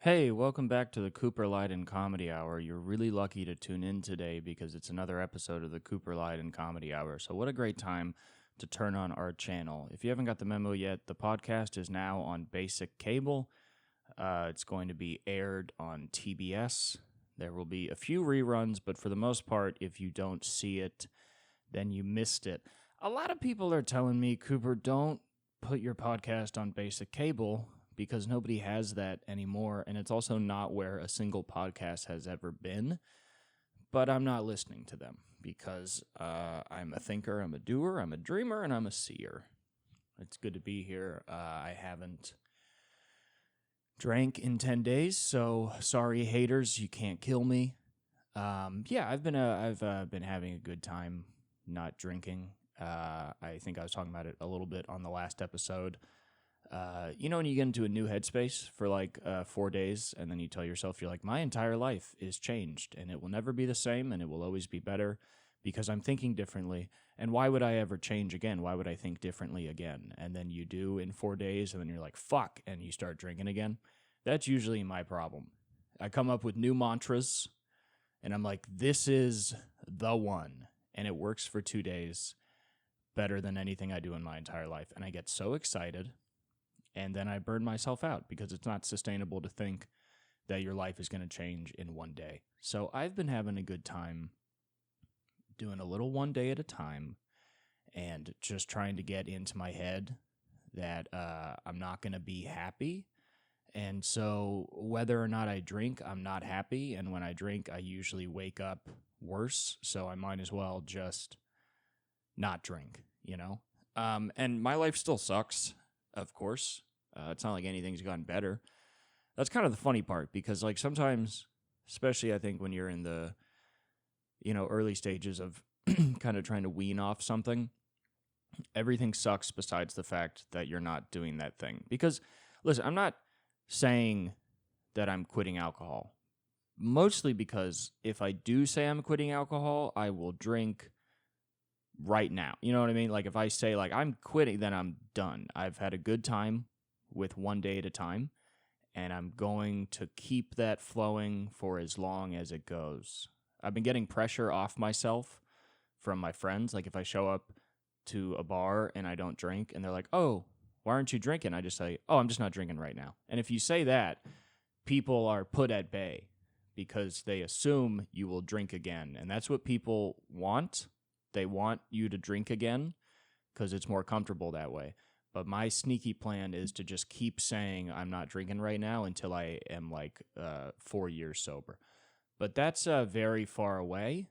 Hey, welcome back to the Cooper Lyden Comedy Hour. You're really lucky to tune in today because it's another episode of the Cooper Lyden Comedy Hour. So, what a great time to turn on our channel. If you haven't got the memo yet, the podcast is now on basic cable. It's going to be aired on TBS. There will be a few reruns, but for the most part, if you don't see it, then you missed it. A lot of people are telling me, Cooper, don't put your podcast on basic cable because nobody has that anymore, and it's also not where a single podcast has ever been. But I'm not listening to them because I'm a thinker, I'm a doer, I'm a dreamer, and I'm a seer. It's good to be here. I haven't drank in 10 days, so sorry, haters, you can't kill me. I've been having a good time not drinking. I think I was talking about it a little bit on the last episode. When you get into a new headspace for like 4 days and then you tell yourself, you're like, my entire life is changed and it will never be the same and it will always be better because I'm thinking differently. And why would I ever change again? Why would I think differently again? And then you do in 4 days and then you're like, fuck, and you start drinking again. That's usually my problem. I come up with new mantras and I'm like, this is the one. And it works for 2 days better than anything I do in my entire life. And I get so excited. And then I burn myself out because it's not sustainable to think that your life is going to change in 1 day. So I've been having a good time doing a little 1 day at a time and just trying to get into my head that I'm not going to be happy. And so whether or not I drink, I'm not happy. And when I drink, I usually wake up worse. So I might as well just not drink, And my life still sucks. Of course. It's not like anything's gotten better. That's kind of the funny part because, like, sometimes, especially I think when you're in the, early stages of kind of trying to wean off something, everything sucks besides the fact that you're not doing that thing. Because, listen, I'm not saying that I'm quitting alcohol. Mostly because if I do say I'm quitting alcohol, I will drink right now. You know what I mean? Like if I say like I'm quitting, then I'm done. I've had a good time with 1 day at a time, and I'm going to keep that flowing for as long as it goes. I've been getting pressure off myself from my friends. Like if I show up to a bar and I don't drink and they're like, oh, why aren't you drinking? I just say, oh, I'm just not drinking right now. And if you say that, people are put at bay because they assume you will drink again. And that's what people want. They want you to drink again because it's more comfortable that way. But my sneaky plan is to just keep saying I'm not drinking right now until I am like 4 years sober. But that's very far away.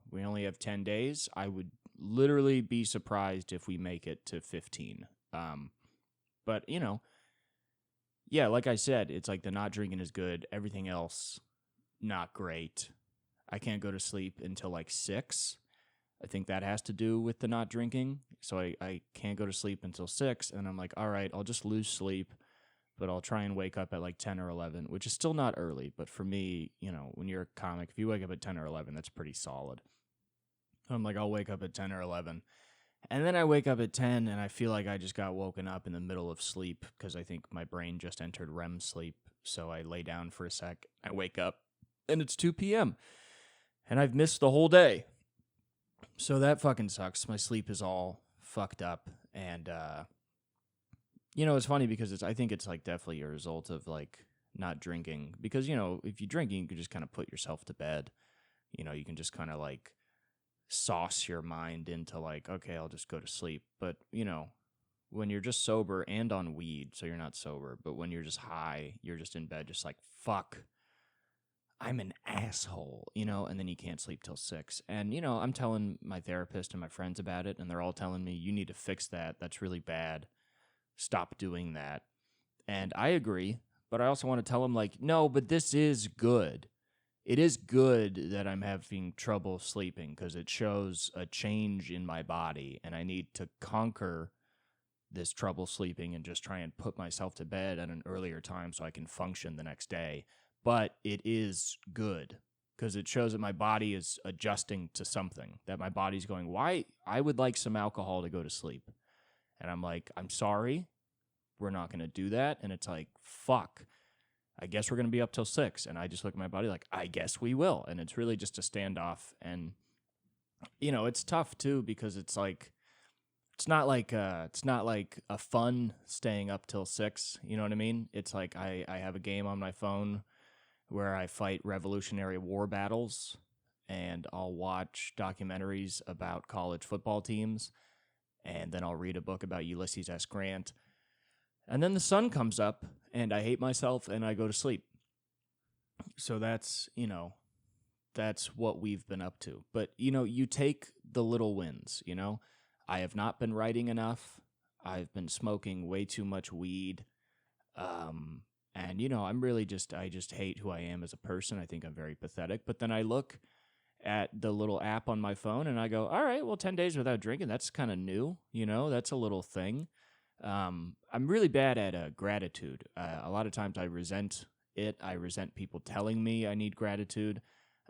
We only have 10 days. I would literally be surprised if we make it to 15. But, like I said, it's like the not drinking is good. Everything else, not great. I can't go to sleep until like 6. I think that has to do with the not drinking. So I can't go to sleep until 6, and I'm like, all right, I'll just lose sleep, but I'll try and wake up at like 10 or 11, which is still not early. But for me, when you're a comic, if you wake up at 10 or 11, that's pretty solid. I'm like, I'll wake up at 10 or 11. And then I wake up at 10, and I feel like I just got woken up in the middle of sleep because I think my brain just entered REM sleep. So I lay down for a sec, I wake up, and it's 2 p.m., and I've missed the whole day. So that fucking sucks. My sleep is all fucked up. And, it's funny because I think it's like definitely a result of like not drinking. Because, if you're drinking, you can just kind of put yourself to bed. You can just kind of like sauce your mind into like, okay, I'll just go to sleep. But, when you're just sober and on weed, so you're not sober, but when you're just high, you're just in bed, just like, fuck. I'm an asshole, and then you can't sleep till 6. And, I'm telling my therapist and my friends about it, and they're all telling me, you need to fix that. That's really bad. Stop doing that. And I agree, but I also want to tell them, like, no, but this is good. It is good that I'm having trouble sleeping because it shows a change in my body, and I need to conquer this trouble sleeping and just try and put myself to bed at an earlier time so I can function the next day. But it is good because it shows that my body is adjusting to something, that my body's going, why? I would like some alcohol to go to sleep. And I'm like, I'm sorry, we're not going to do that. And it's like, fuck. I guess we're going to be up till 6. And I just look at my buddy like, I guess we will. And it's really just a standoff. And, it's tough too, because it's like, it's not like a fun staying up till 6. You know what I mean? It's like I have a game on my phone where I fight Revolutionary War battles, and I'll watch documentaries about college football teams, and then I'll read a book about Ulysses S. Grant. And then the sun comes up, and I hate myself, and I go to sleep. So that's what we've been up to. But, you take the little wins, I have not been writing enough. I've been smoking way too much weed. And, I'm really I just hate who I am as a person. I think I'm very pathetic. But then I look at the little app on my phone and I go, all right, well, 10 days without drinking, that's kind of new. That's a little thing. I'm really bad at gratitude. A lot of times I resent it. I resent people telling me I need gratitude.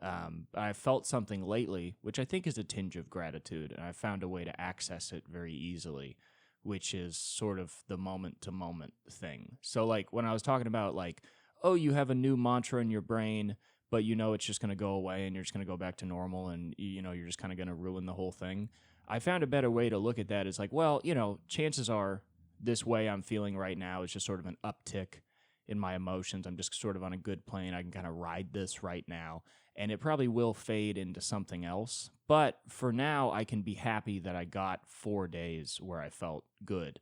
I felt something lately, which I think is a tinge of gratitude, and I found a way to access it very easily, which is sort of the moment-to-moment thing. So, like, when I was talking about, like, oh, you have a new mantra in your brain, but it's just going to go away, and you're just going to go back to normal, and, you're just kind of going to ruin the whole thing. I found a better way to look at that. Is like, well, chances are this way I'm feeling right now is just sort of an uptick in my emotions. I'm just sort of on a good plane. I can kind of ride this right now. And it probably will fade into something else. But for now, I can be happy that I got 4 days where I felt good.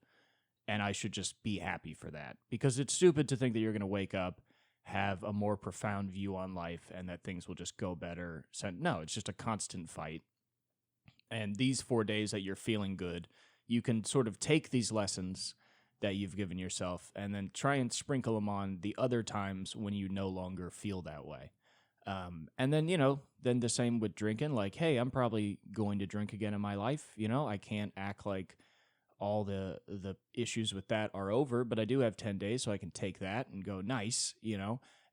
And I should just be happy for that. Because it's stupid to think that you're going to wake up, have a more profound view on life, and that things will just go better. So, no, it's just a constant fight. And these 4 days that you're feeling good, you can sort of take these lessons that you've given yourself and then try and sprinkle them on the other times when you no longer feel that way. And then, then the same with drinking. Like, hey, I'm probably going to drink again in my life. I can't act like all the issues with that are over, but I do have 10 days, so I can take that and go nice,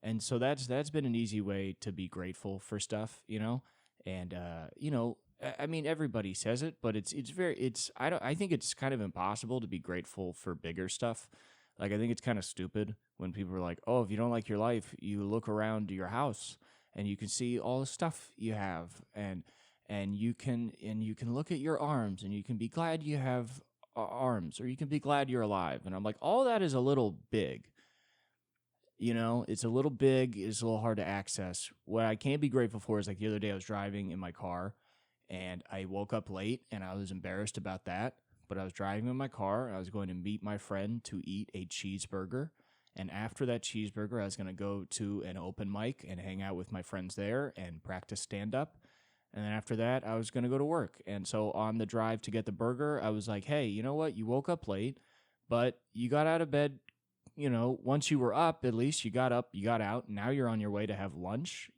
And so that's been an easy way to be grateful for stuff, And I mean, everybody says it, but I think it's kind of impossible to be grateful for bigger stuff. Like, I think it's kind of stupid when people are like, oh, if you don't like your life, you look around your house and you can see all the stuff you have, and you can look at your arms and you can be glad you have arms, or you can be glad you're alive. And I'm like, all that is a little big. It's a little big. It's a little hard to access. What I can be grateful for is, like, the other day I was driving in my car and I woke up late and I was embarrassed about that. But I was driving in my car. I was going to meet my friend to eat a cheeseburger. And after that cheeseburger, I was going to go to an open mic and hang out with my friends there and practice stand-up. And then after that, I was going to go to work. And so on the drive to get the burger, I was like, hey, you know what? You woke up late, but you got out of bed. Once you were up, at least you got up, you got out. Now you're on your way to have lunch,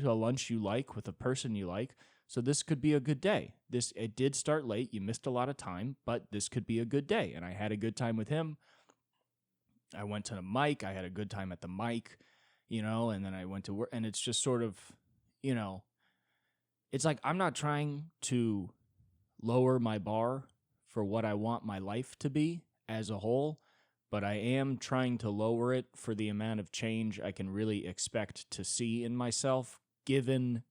a lunch you like with a person you like. So this could be a good day. It did start late. You missed a lot of time, but this could be a good day. And I had a good time with him. I went to the mic. I had a good time at the mic, and then I went to work. And it's just sort of, it's like I'm not trying to lower my bar for what I want my life to be as a whole, but I am trying to lower it for the amount of change I can really expect to see in myself, given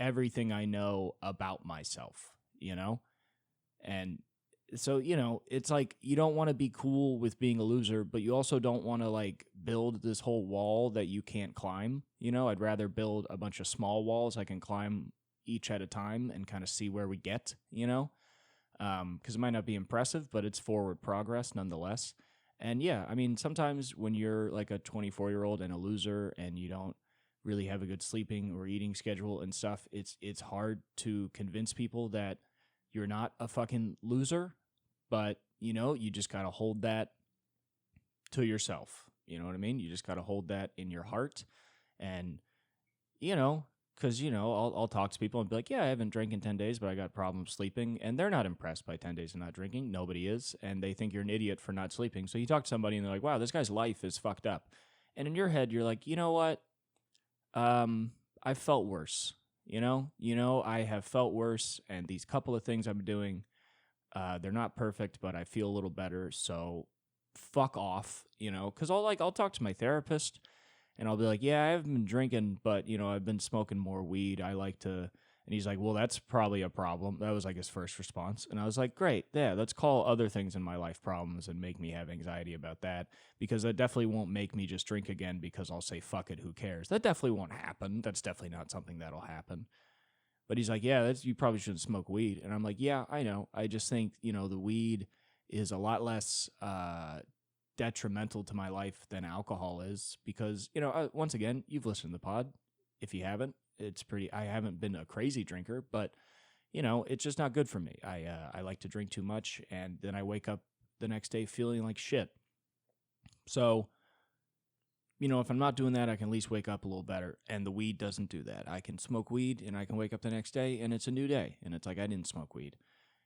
everything I know about myself, And so, it's like you don't want to be cool with being a loser, but you also don't want to, like, build this whole wall that you can't climb. I'd rather build a bunch of small walls I can climb each at a time and kind of see where we get, because it might not be impressive, but it's forward progress nonetheless. And yeah, I mean, sometimes when you're like a 24-year-old and a loser and you don't really have a good sleeping or eating schedule and stuff, it's hard to convince people that you're not a fucking loser, but, you just got to hold that to yourself. You know what I mean? You just got to hold that in your heart. And, because, I'll talk to people and be like, yeah, I haven't drank in 10 days, but I got problems sleeping. And they're not impressed by 10 days of not drinking. Nobody is. And they think you're an idiot for not sleeping. So you talk to somebody and they're like, wow, this guy's life is fucked up. And in your head, you're like, you know what? I felt worse. I have felt worse, and these couple of things I'm doing, they're not perfect, but I feel a little better. So fuck off, because I'll talk to my therapist, And I'll be like, yeah, I haven't been drinking, but, I've been smoking more weed. I like to. And he's like, well, that's probably a problem. That was like his first response. And I was like, great. Yeah, let's call other things in my life problems and make me have anxiety about that, because that definitely won't make me just drink again because I'll say, fuck it, who cares? That definitely won't happen. That's definitely not something that'll happen. But he's like, yeah, you probably shouldn't smoke weed. And I'm like, yeah, I know. I just think, the weed is a lot less detrimental to my life than alcohol is, because, once again, you've listened to the pod. If you haven't, I haven't been a crazy drinker, but, it's just not good for me. I like to drink too much, and then I wake up the next day feeling like shit. So, if I'm not doing that, I can at least wake up a little better. And the weed doesn't do that. I can smoke weed and I can wake up the next day and it's a new day. And it's like I didn't smoke weed.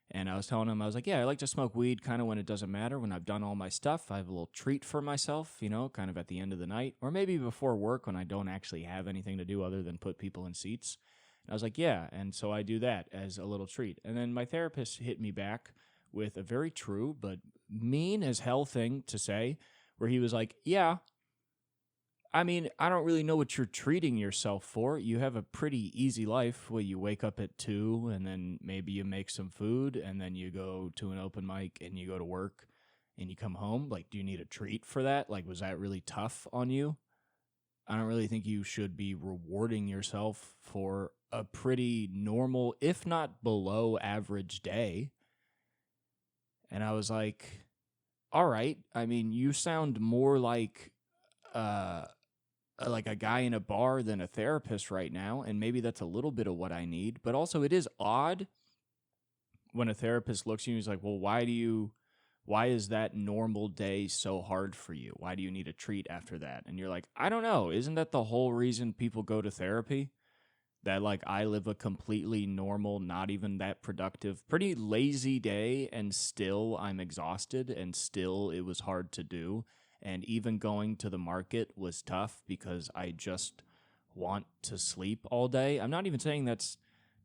And I was telling him, I was like, yeah, I like to smoke weed kind of when it doesn't matter. When I've done all my stuff, I have a little treat for myself, kind of at the end of the night. Or maybe before work when I don't actually have anything to do other than put people in seats. And I was like, yeah. And so I do that as a little treat. And then my therapist hit me back with a very true but mean as hell thing to say, where he was like, yeah, I mean, I don't really know what you're treating yourself for. You have a pretty easy life where you wake up at 2 and then maybe you make some food and then you go to an open mic and you go to work and you come home. Like, do you need a treat for that? Like, was that really tough on you? I don't really think you should be rewarding yourself for a pretty normal, if not below average day. And I was like, all right. I mean, you sound more like a guy in a bar than a therapist right now, and maybe that's a little bit of what I need. But also, it is odd when a therapist looks at you and is like, well, why is that normal day so hard for you? Why do you need a treat after that? And you're like, I don't know. Isn't that the whole reason people go to therapy? That, like, I live a completely normal, not even that productive, pretty lazy day, and still I'm exhausted, and still it was hard to do. And even going to the market was tough because I just want to sleep all day. I'm not even saying that's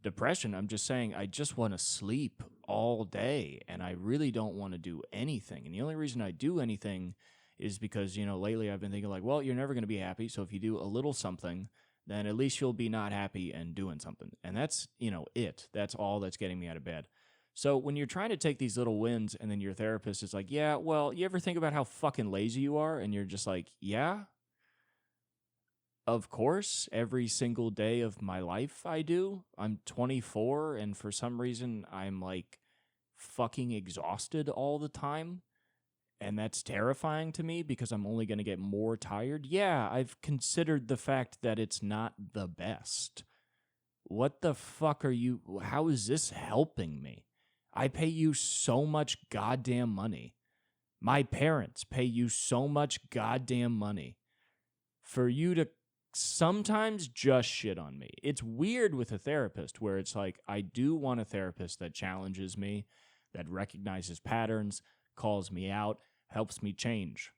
depression. I'm just saying I just want to sleep all day and I really don't want to do anything. And the only reason I do anything is because, lately I've been thinking like, well, you're never going to be happy. So if you do a little something, then at least you'll be not happy and doing something. And that's, it. That's all that's getting me out of bed. So when you're trying to take these little wins and then your therapist is like, yeah, well, you ever think about how fucking lazy you are? And you're just like, yeah, of course, every single day of my life I do. I'm 24 and for some reason I'm like fucking exhausted all the time. And that's terrifying to me because I'm only going to get more tired. Yeah, I've considered the fact that it's not the best. What the fuck how is this helping me? I pay you so much goddamn money. My parents pay you so much goddamn money for you to sometimes just shit on me. It's weird with a therapist where it's like, I do want a therapist that challenges me, that recognizes patterns, calls me out, helps me change.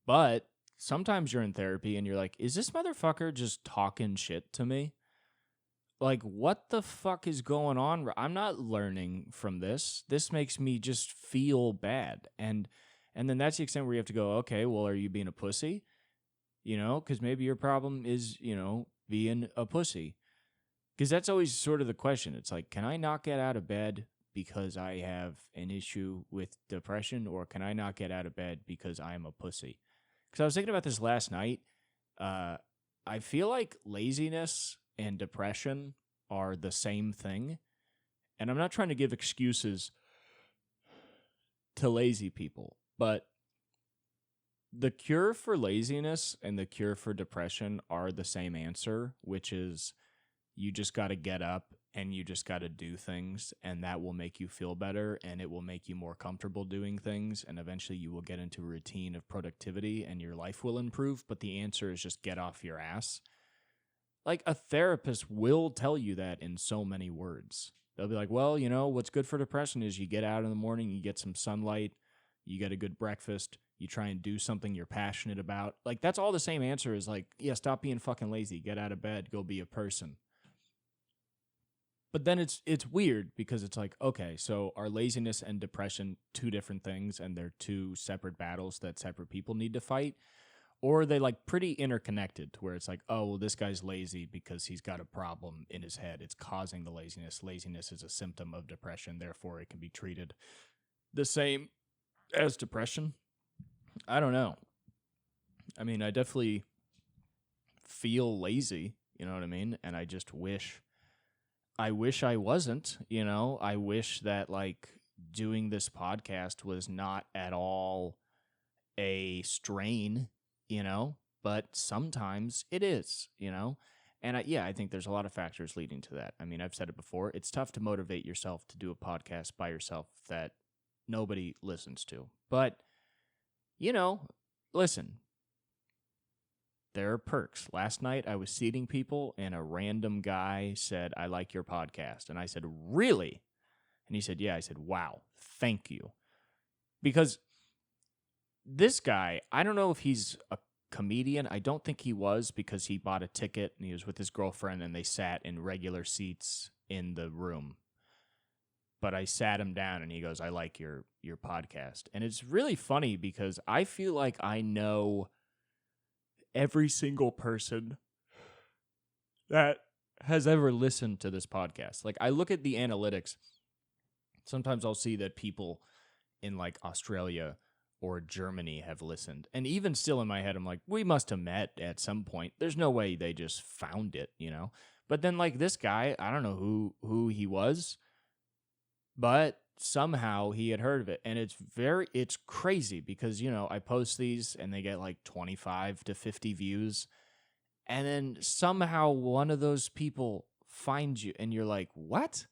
But sometimes you're in therapy and you're like, is this motherfucker just talking shit to me? Like, what the fuck is going on? I'm not learning from this. This makes me just feel bad. And then that's the extent where you have to go, okay, well, are you being a pussy? Because maybe your problem is, being a pussy. Because that's always sort of the question. It's like, can I not get out of bed because I have an issue with depression, or can I not get out of bed because I'm a pussy? Because I was thinking about this last night. I feel like laziness and depression are the same thing. And I'm not trying to give excuses to lazy people, but the cure for laziness and the cure for depression are the same answer, which is you just got to get up and you just got to do things, and that will make you feel better and it will make you more comfortable doing things, and eventually you will get into a routine of productivity and your life will improve. But the answer is just get off your ass. Like, a therapist will tell you that in so many words. They'll be like, well, what's good for depression is you get out in the morning, you get some sunlight, you get a good breakfast, you try and do something you're passionate about. Like, that's all the same answer is like, yeah, stop being fucking lazy, get out of bed, go be a person. But then it's weird because it's like, okay, so are laziness and depression two different things and they're two separate battles that separate people need to fight? or they like pretty interconnected to where it's like, oh, well, this guy's lazy because he's got a problem in his head. It's causing the laziness. Laziness is a symptom of depression. Therefore, it can be treated the same as depression. I don't know. I mean, I definitely feel lazy, you know what I mean? And I just wish I wasn't, you know? I wish that like doing this podcast was not at all a strain, you know? But sometimes it is, you know? And I think there's a lot of factors leading to that. I mean, I've said it before. It's tough to motivate yourself to do a podcast by yourself that nobody listens to. But, you know, listen, there are perks. Last night I was seating people and a random guy said, I like your podcast. And I said, really? And he said, yeah. I said, wow, thank you. Because this guy, I don't know if he's a comedian. I don't think he was, because he bought a ticket and he was with his girlfriend and they sat in regular seats in the room. But I sat him down and he goes, I like your podcast. And it's really funny because I feel like I know every single person that has ever listened to this podcast. Like, I look at the analytics. Sometimes I'll see that people in like Australia or Germany have listened. And even still in my head, I'm like, we must have met at some point. There's no way they just found it, you know? But then like this guy, I don't know who he was, but somehow he had heard of it. And it's crazy because, you know, I post these and they get like 25 to 50 views. And then somehow one of those people finds you and you're like, what?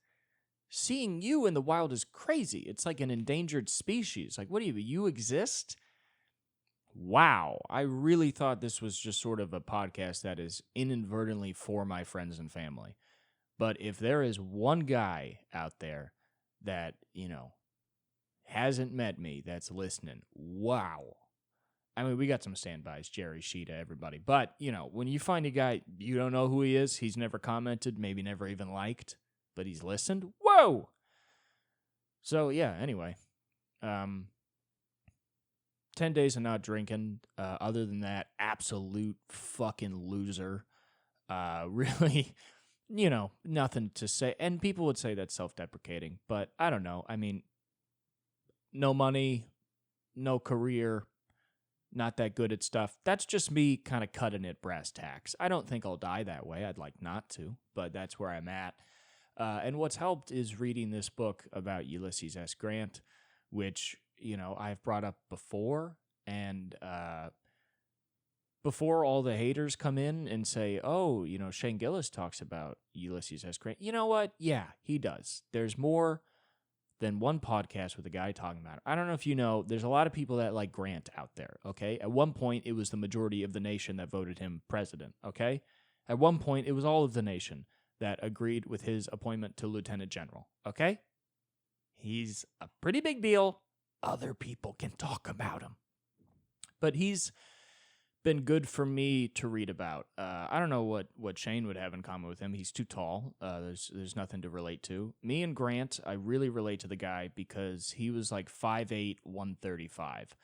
Seeing you in the wild is crazy. It's like an endangered species. Like, what do you exist? Wow. I really thought this was just sort of a podcast that is inadvertently for my friends and family. But if there is one guy out there that, you know, hasn't met me, that's listening, wow. I mean, we got some standbys, Jerry, Sheeta, everybody. But, you know, when you find a guy, you don't know who he is, he's never commented, maybe never even liked, but he's listened, whoa! So, yeah, anyway. 10 days of not drinking. Other than that, absolute fucking loser. Really, you know, nothing to say. And people would say that's self-deprecating, but I don't know. I mean, no money, no career, not that good at stuff. That's just me kind of cutting it brass tacks. I don't think I'll die that way. I'd like not to, but that's where I'm at. And what's helped is reading this book about Ulysses S. Grant, which, you know, I've brought up before. And before all the haters come in and say, oh, you know, Shane Gillis talks about Ulysses S. Grant. You know what? Yeah, he does. There's more than one podcast with a guy talking about it. I don't know if you know, there's a lot of people that like Grant out there, okay? At one point, it was the majority of the nation that voted him president, okay? At one point, it was all of the nation that agreed with his appointment to lieutenant general, okay? He's a pretty big deal. Other people can talk about him. But he's been good for me to read about. I don't know what Shane would have in common with him. He's too tall. There's nothing to relate to. Me and Grant, I really relate to the guy because he was like 5'8", 135.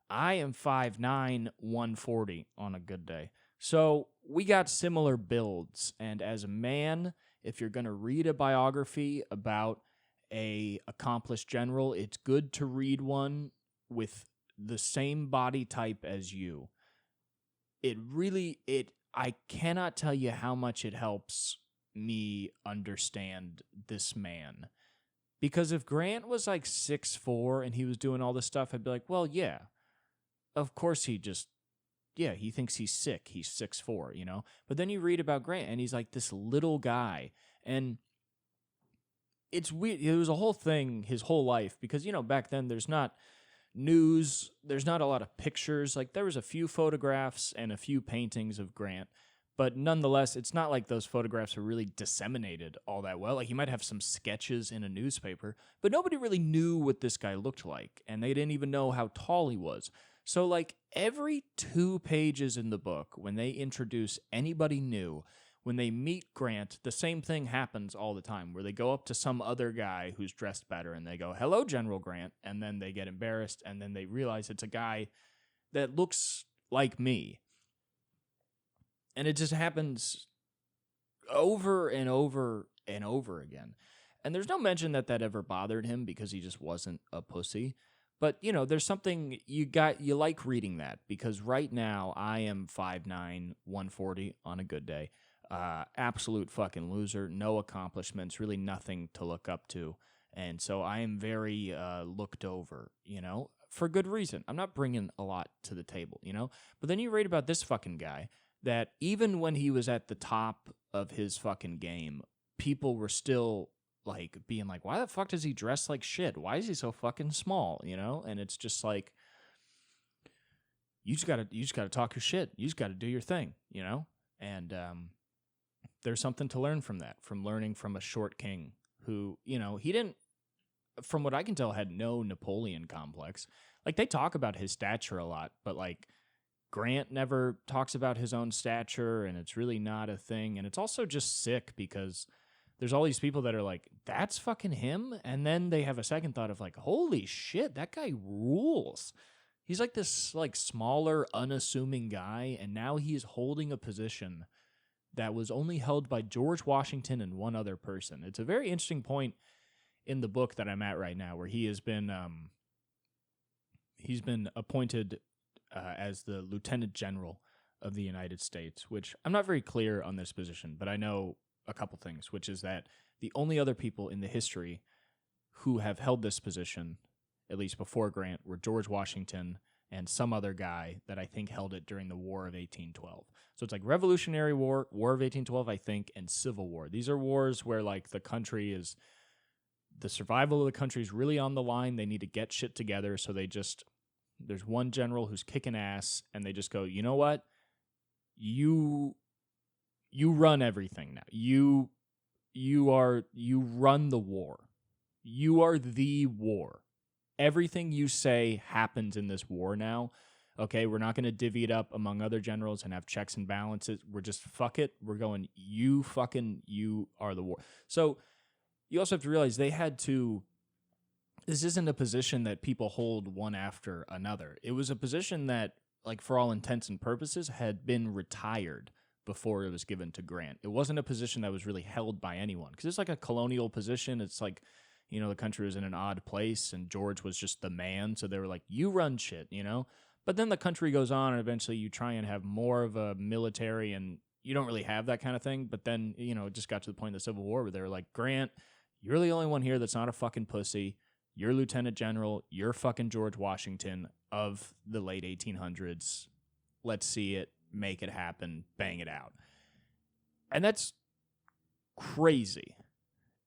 I am 5'9", 140 on a good day. So we got similar builds. And as a man, if you're going to read a biography about a accomplished general, it's good to read one with the same body type as you. I cannot tell you how much it helps me understand this man. Because if Grant was like 6'4" and he was doing all this stuff, I'd be like, well, yeah, of course he thinks he's sick. He's 6'4", you know? But then you read about Grant and he's like this little guy. And it's weird. It was a whole thing his whole life because, you know, back then there's not news, there's not a lot of pictures. Like, there was a few photographs and a few paintings of Grant, but nonetheless, it's not like those photographs are really disseminated all that well. Like, you might have some sketches in a newspaper, but nobody really knew what this guy looked like, and they didn't even know how tall he was. So, like, every 2 pages in the book, when they introduce anybody new, when they meet Grant, the same thing happens all the time, where they go up to some other guy who's dressed better and they go, hello, General Grant, and then they get embarrassed, and then they realize it's a guy that looks like me. And it just happens over and over and over again. And there's no mention that ever bothered him because he just wasn't a pussy. But, there's something you like reading that, because right now I am 5'9", 140 on a good day. Absolute fucking loser, no accomplishments, really nothing to look up to. And so I am very looked over, for good reason. I'm not bringing a lot to the table, But then you read about this fucking guy that even when he was at the top of his fucking game, people were still like being like, why the fuck does he dress like shit? Why is he so fucking small? And it's just like, you just gotta talk your shit. You just gotta do your thing, And there's something to learn from that, from learning from a short king who, he didn't, from what I can tell, had no Napoleon complex. Like, they talk about his stature a lot, but like Grant never talks about his own stature, and it's really not a thing. And it's also just sick because there's all these people that are like, that's fucking him. And then they have a second thought of like, holy shit, that guy rules. He's like this like smaller, unassuming guy. And now he is holding a position that was only held by George Washington and one other person. It's a very interesting point in the book that I'm at right now, where he's been appointed as the Lieutenant General of the United States, which I'm not very clear on this position, but I know a couple things, which is that the only other people in the history who have held this position, at least before Grant, were George Washington and some other guy that I think held it during the War of 1812. So it's like Revolutionary War, War of 1812, I think, and Civil War. These are wars where like the survival of the country is really on the line. They need to get shit together. So there's one general who's kicking ass, and they just go, you know what? You run everything now. You run the war. You are the war. Everything you say happens in this war now. Okay, we're not going to divvy it up among other generals and have checks and balances. We're just, fuck it. We're going, you are the war. So you also have to realize this isn't a position that people hold one after another. It was a position that, like, for all intents and purposes, had been retired before it was given to Grant. It wasn't a position that was really held by anyone, because it's like a colonial position. It's like, the country was in an odd place, and George was just the man, so they were like, you run shit, But then the country goes on, and eventually you try and have more of a military, and you don't really have that kind of thing. But then, it just got to the point of the Civil War where they were like, Grant, you're the only one here that's not a fucking pussy. You're Lieutenant General. You're fucking George Washington of the late 1800s. Let's see it. Make it happen. Bang it out. And that's crazy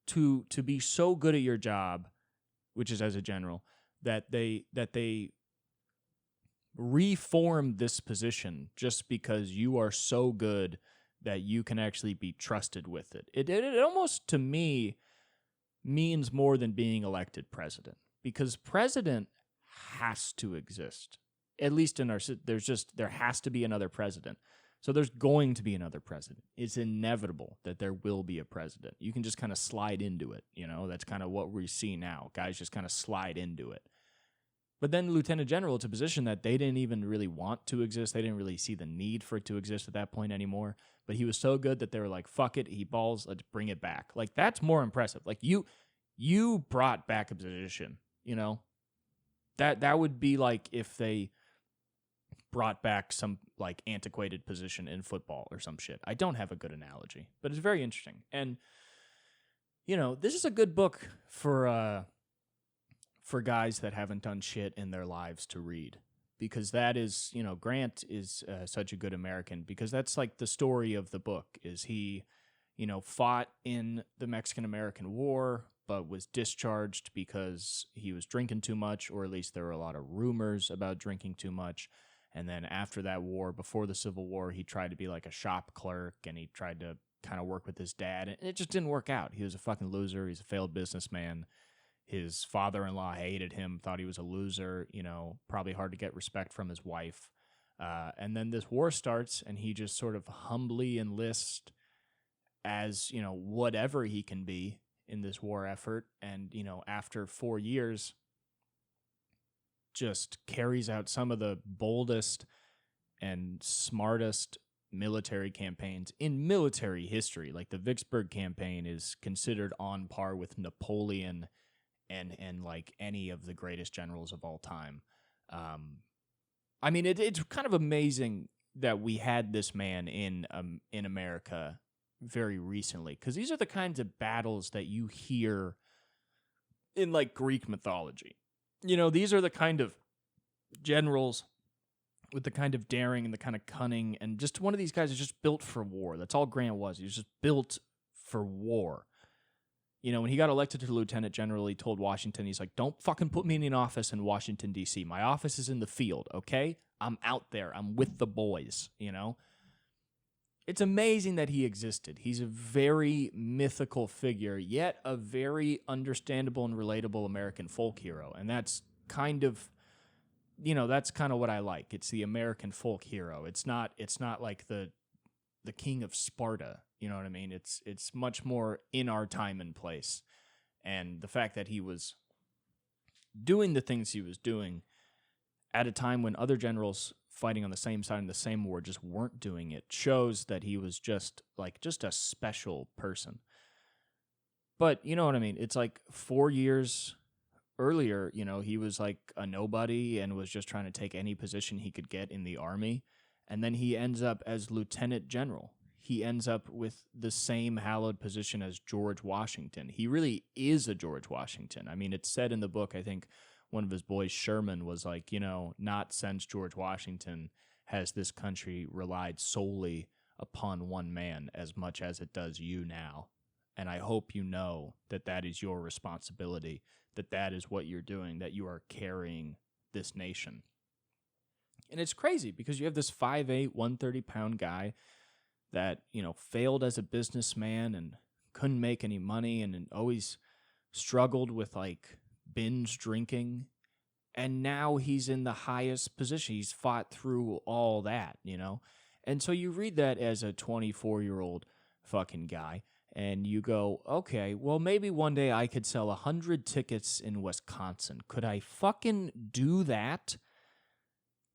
to be so good at your job, which is as a general, that they reform this position just because you are so good that you can actually be trusted with it. It almost, to me, means more than being elected president, because president has to exist. At least in there has to be another president. So there's going to be another president. It's inevitable that there will be a president. You can just kind of slide into it. That's kind of what we see now. Guys just kind of slide into it. But then Lieutenant General, it's a position that they didn't even really want to exist. They didn't really see the need for it to exist at that point anymore. But he was so good that they were like, fuck it, he balls, let's bring it back. Like, that's more impressive. Like, you brought back a position, That would be like if they brought back some like antiquated position in football or some shit. I don't have a good analogy, but it's very interesting. And this is a good book for guys that haven't done shit in their lives to read, because that is, Grant is such a good American, because that's like the story of the book. Is he, fought in the Mexican-American War, but was discharged because he was drinking too much, or at least there were a lot of rumors about drinking too much. And then after that war, before the Civil War, he tried to be like a shop clerk, and he tried to kind of work with his dad, and it just didn't work out. He was a fucking loser. He's a failed businessman. His father-in-law hated him, thought he was a loser, probably hard to get respect from his wife. And then this war starts, and he just sort of humbly enlists as, whatever he can be in this war effort. And, after 4 years, just carries out some of the boldest and smartest military campaigns in military history. Like the Vicksburg campaign is considered on par with Napoleon and like any of the greatest generals of all time. I mean, it's kind of amazing that we had this man in America very recently, because these are the kinds of battles that you hear in like Greek mythology. You know, these are the kind of generals with the kind of daring and the kind of cunning, and just one of these guys is just built for war. That's all Grant was. He was just built for war. You know, when he got elected to lieutenant general, he told Washington, he's like, don't fucking put me in an office in Washington, D.C. My office is in the field, okay? I'm out there. I'm with the boys, you know? It's amazing that he existed. He's a very mythical figure, yet a very understandable and relatable American folk hero. And that's kind of, you know, that's kind of what I like. It's the American folk hero. It's not like the king of Sparta. You know what I mean? It's much more in our time and place. And the fact that he was doing the things he was doing at a time when other generals fighting on the same side in the same war just weren't doing it shows that he was just a special person. But you know what I mean? It's like 4 years earlier, you know, he was like a nobody and was just trying to take any position he could get in the army. And then he ends up as lieutenant general. He ends up with the same hallowed position as George Washington. He really is a George Washington. I mean, it's said in the book, I think one of his boys, Sherman, was like, you know, not since George Washington has this country relied solely upon one man as much as it does you now. And I hope you know that that is your responsibility, that that is what you're doing, that you are carrying this nation. And it's crazy because you have this 5'8", 130-pound guy that, you know, failed as a businessman and couldn't make any money and always struggled with, like, binge drinking. And now he's in the highest position. He's fought through all that, you know? And so you read that as a 24-year-old fucking guy, and you go, okay, well, maybe one day I could sell 100 tickets in Wisconsin. Could I fucking do that?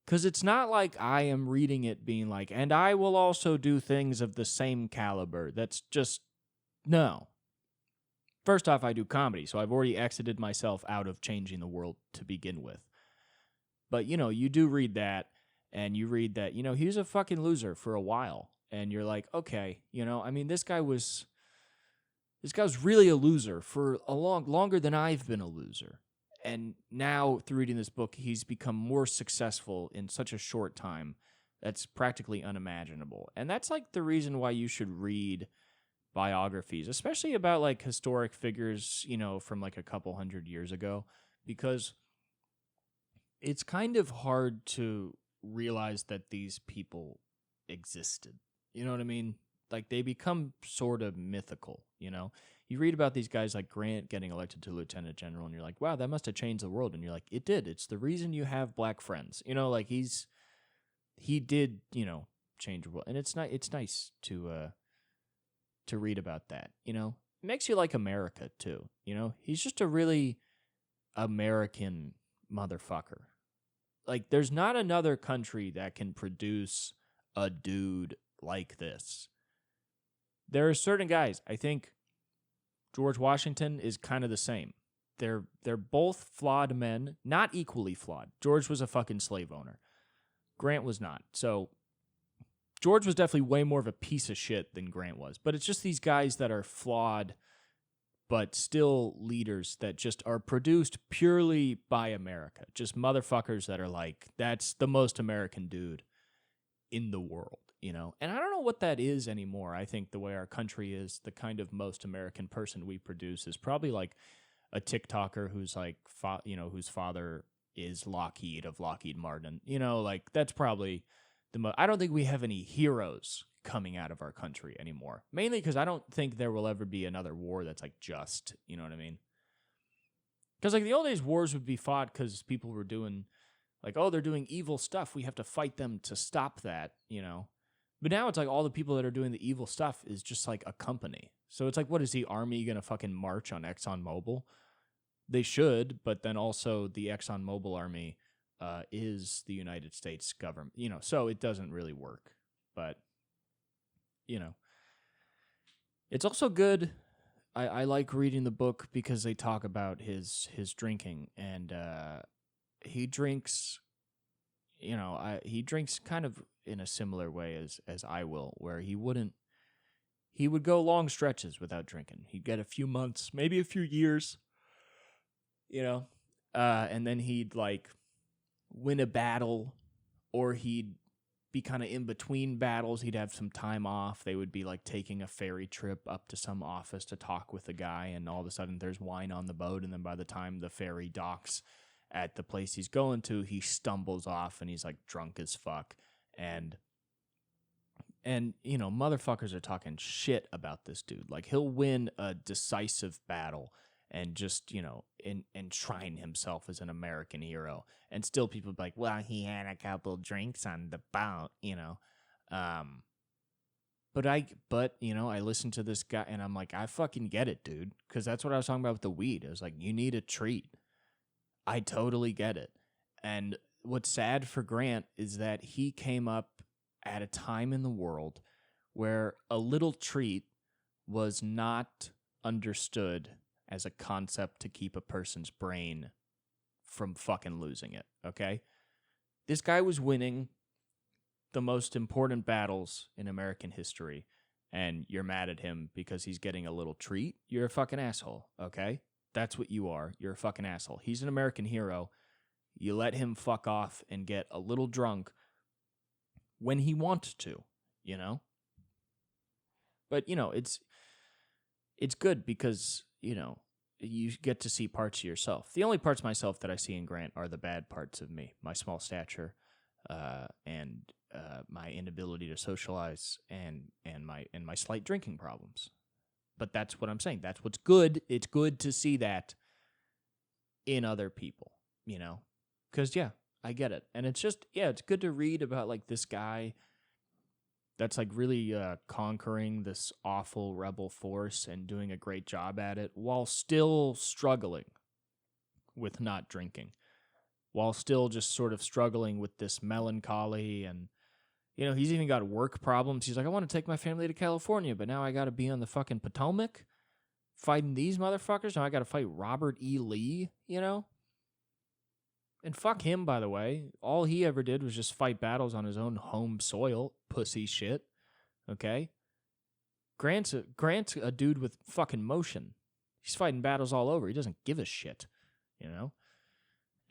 Because it's not like I am reading it being like, and I will also do things of the same caliber. That's just, no. First off, I do comedy, so I've already exited myself out of changing the world to begin with. But, you know, you do read that, and you read that, you know, he was a fucking loser for a while. And you're like, okay, you know, I mean, this guy was really a loser for longer than I've been a loser. And now, through reading this book, he's become more successful in such a short time that's practically unimaginable. And that's like the reason why you should read biographies, especially about like historic figures, you know, from like a couple hundred years ago, because it's kind of hard to realize that these people existed. You know what I mean? Like they become sort of mythical, you know? You read about these guys like Grant getting elected to lieutenant general, and you're like, wow, that must have changed the world. And you're like, it did. It's the reason you have black friends. You know, like he did, you know, change the world. And it's nice to read about that, you know? It makes you like America too, you know? He's just a really American motherfucker. Like there's not another country that can produce a dude like this. There are certain guys, I think George Washington is kind of the same. They're both flawed men, not equally flawed. George was a fucking slave owner. Grant was not. So George was definitely way more of a piece of shit than Grant was. But it's just these guys that are flawed, but still leaders that just are produced purely by America. Just motherfuckers that are like, that's the most American dude in the world, you know? And I don't know what that is anymore. I think the way our country is, the kind of most American person we produce is probably like a TikToker who's like, whose father is Lockheed of Lockheed Martin. You know, like that's probably the most. I don't think we have any heroes coming out of our country anymore. Mainly because I don't think there will ever be another war that's like just, you know what I mean? Because like the old days, wars would be fought because people were doing like, oh, they're doing evil stuff. We have to fight them to stop that, you know? But now it's like all the people that are doing the evil stuff is just like a company. So it's like, what is the army going to fucking march on ExxonMobil? They should, but then also the ExxonMobil army is the United States government, you know, so it doesn't really work. But you know, it's also good. I like reading the book because they talk about his drinking, and he drinks, he drinks kind of in a similar way as I will, where he would go long stretches without drinking. He'd get a few months, maybe a few years, and then he'd like win a battle, or he'd be kind of in between battles. He'd have some time off. They would be like taking a ferry trip up to some office to talk with a guy, and all of a sudden there's wine on the boat, and then by the time the ferry docks at the place he's going to, he stumbles off and he's like drunk as fuck. And motherfuckers are talking shit about this dude. Like, he'll win a decisive battle and just, enshrine himself as an American hero. And still people be like, well, he had a couple drinks on the boat, But I listen to this guy and I'm like, I fucking get it, dude. Because that's what I was talking about with the weed. I was like, you need a treat. I totally get it. And what's sad for Grant is that he came up at a time in the world where a little treat was not understood as a concept to keep a person's brain from fucking losing it, okay? This guy was winning the most important battles in American history, and you're mad at him because he's getting a little treat. You're a fucking asshole, okay? That's what you are. You're a fucking asshole. He's an American hero. You let him fuck off and get a little drunk when he wants to, But, it's good because, you get to see parts of yourself. The only parts of myself that I see in Grant are the bad parts of me, my small stature, and my inability to socialize, and my slight drinking problems. But that's what I'm saying. That's what's good. It's good to see that in other people, Because, I get it. And it's just, it's good to read about, like, this guy that's, like, really conquering this awful rebel force and doing a great job at it while still struggling with not drinking, while still just sort of struggling with this melancholy. And, he's even got work problems. He's like, I want to take my family to California, but now I got to be on the fucking Potomac fighting these motherfuckers. Now I got to fight Robert E. Lee, And fuck him, by the way. All he ever did was just fight battles on his own home soil. Pussy shit. Okay? Grant's a dude with fucking motion. He's fighting battles all over. He doesn't give a shit. And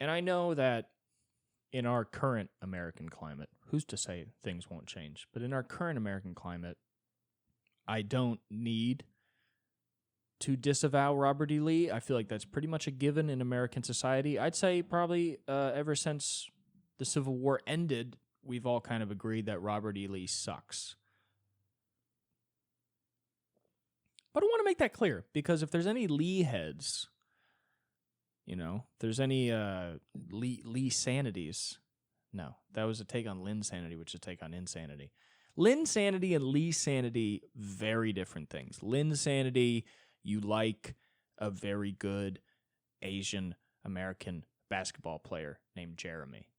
I know that in our current American climate, who's to say things won't change? But in our current American climate, I don't need to disavow Robert E. Lee. I feel like that's pretty much a given in American society. I'd say probably ever since the Civil War ended, we've all kind of agreed that Robert E. Lee sucks. But I want to make that clear, because if there's any Lee heads, if there's any Lee sanities, no, that was a take on Lynn sanity, which is a take on insanity. Lynn sanity and Lee sanity, very different things. Lynn sanity, you like a very good Asian American basketball player named Jeremy.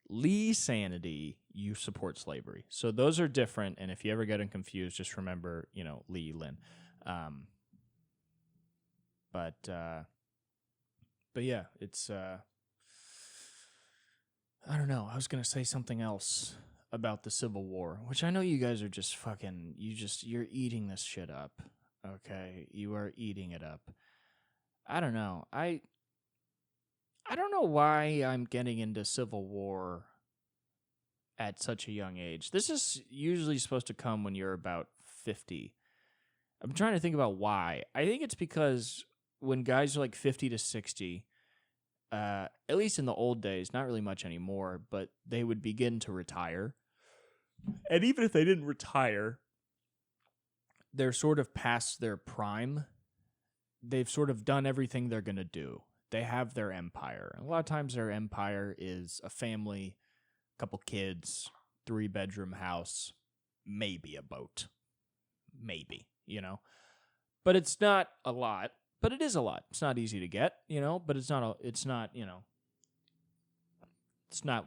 Lee sanity, you support slavery. So those are different, and if you ever get them confused, just remember, Lee, Lynn. But yeah, it's, I don't know. I was going to say something else about the Civil War, which I know you guys are just fucking, you're eating this shit up. Okay, you are eating it up. I don't know. I don't know why I'm getting into Civil War at such a young age. This is usually supposed to come when you're about 50. I'm trying to think about why. I think it's because when guys are like 50 to 60, at least in the old days, not really much anymore, but they would begin to retire. And even if they didn't retire, they're sort of past their prime. They've sort of done everything they're going to do. They have their empire. A lot of times their empire is a family, a couple kids, 3-bedroom house, maybe a boat. Maybe, But it's not a lot. But it is a lot. It's not easy to get, but it's not it's not